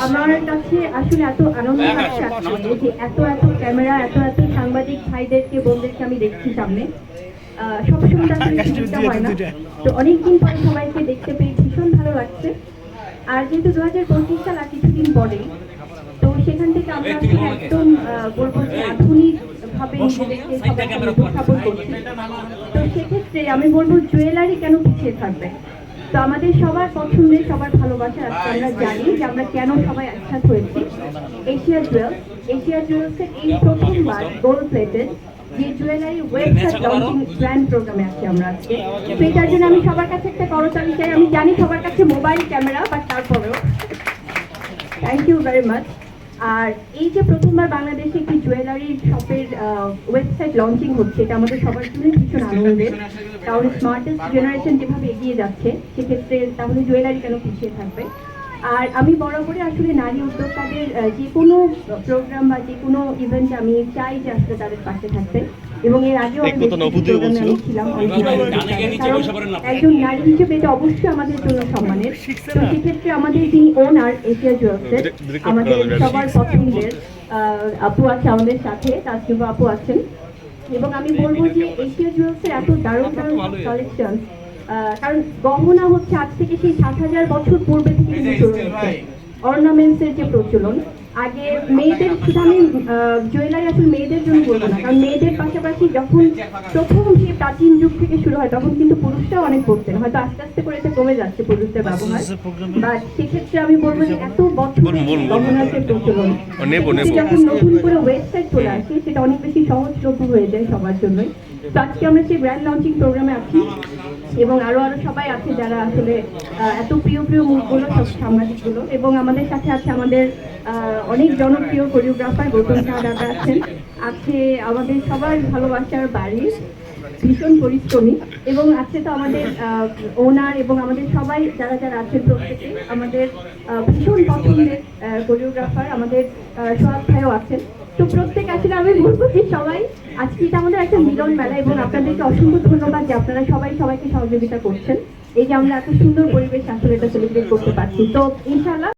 আমার কাছে আসলে এত আনন্দ লাগছে আজকে যে এত এত ক্যামেরা এত এত সাংবাদিক ভাইদেরকে বোনদেরকে আমি দেখছি সামনে। সবসময় আসলে সুযোগটা হয় না, তো অনেকদিন পরে সবাইকে দেখতে পেয়ে ভীষণ ভালো লাগছে। আর যেহেতু 2025 সাল আর কিছুদিন পরে, তো সেখান থেকে আমরা আসলে একদম বলবো যে আধুনিক ভাবে নিজেদেরকে সবাই উপস্থাপন করছি। তো সেক্ষেত্রে আমি বলবো জুয়েলারি কেন পিছিয়ে থাকবে। তো আমাদের সবার পছন্দের সবার ভালোবাসা আজকে আমরা জানি যে আমরা কেন সবাই একসাথ হয়েছি। এশিয়া জুয়েলসের এই প্রথমবার গোল্ড প্লেটেড যে জুয়েলারি ওয়েবসাইট লঞ্চিং গ্র্যান্ড প্রোগ্রামে আছি আমরা আজকে। তো এটার জন্য আমি সবার কাছে একটা করতালি চাই। আমি জানি সবার কাছে মোবাইল ক্যামেরা, বাট তারপরেও থ্যাংক ইউ ভেরি মাচ। আর এই যে প্রথমবার বাংলাদেশে একটি জুয়েলারি শপের ওয়েবসাইট লঞ্চিং হচ্ছে, এটা আমাদের সবার জন্য ভীষণ আনন্দের। তাহলে স্মার্টেস্ট জেনারেশন যেভাবে এগিয়ে যাচ্ছে, সেক্ষেত্রে তাহলে জুয়েলারি কেন পিছিয়ে থাকবে। আর আমি বরাবরই আসলে নারী উদ্যোক্তাদের যে কোনো প্রোগ্রাম বা যে কোনো ইভেন্টে আমি চাই যে আসলে তাদের পাশে থাকতে। এবং এর আগেও আমি ছিলাম একজন নারী হিসেবে, এটা অবশ্যই আমাদের জন্য সম্মানের। তো সেক্ষেত্রে আমাদের যিনি ওনার এশিয়া জুয়েলসের, আমাদের সবার পছন্দের আপু আছে আমাদের সাথে, তাসনিবা আপু আছেন। এবং আমি বলবো যে এশিয়া জুয়েলসের এত দারুণ দারুণ কালেকশন, কারণ গহনা হচ্ছে আজ থেকে সেই 7,000 বছর পূর্বে থেকে কিন্তু শুরু হয়েছে। অর্নামেন্টসের যে প্রচলন, আগে মেয়েদের, শুধু আমি জুয়েলারি আসলে মেয়েদের জন্য বলবো না, কারণ মেয়েদের পাশাপাশি যখন প্রথম সেই প্রাচীন যুগ থেকে শুরু হয় তখন কিন্তু পুরুষরাও অনেক পড়তেন। হয়তো আস্তে আস্তে করে এটা কমে যাচ্ছে পুরুষদের ব্যবহার, বাট সেক্ষেত্রে আমি বলবো যে এত বছর গহনার যে প্রচলন, যখন নতুন করে ওয়েবসাইট চলে আসে সেটা অনেক বেশি সহজলভ্য হয়ে যায় সবার জন্যই। তো আজকে আমরা সেই গ্র্যান্ড লঞ্চিং প্রোগ্রামে আছি এবং আরো সবাই আছে যারা আসলে এত প্রিয় প্রিয় মুখগুলো, সব সাংবাদিকগুলো। এবং আমাদের সাথে আছে আমাদের অনেক জনপ্রিয় কোরিওগ্রাফার গৌতম শাহ দাদা আছেন, আছে আমাদের সবার ভালোবাসার বাড়ির ভীষণ পরিশ্রমী, এবং আছে তো আমাদের ওনার এবং আমাদের সবাই যারা যারা আছেন প্রত্যেকে আমাদের ভীষণ পছন্দের কোরিওগ্রাফার, আমাদের সোহাগ ভাইও আছেন। তো প্রত্যেক আসলে আমি বলবো যে সবাই আজকে এটা আমাদের একটা মিলন মেলা, এবং আপনাদেরকে অসংখ্য ধন্যবাদ যে আপনারা সবাই সবাইকে সহযোগিতা করছেন। এই যে আমরা এত সুন্দর পরিবেশ আসলে এটা সেলিব্রেট করতে পারছি। তো ইনশাআল্লাহ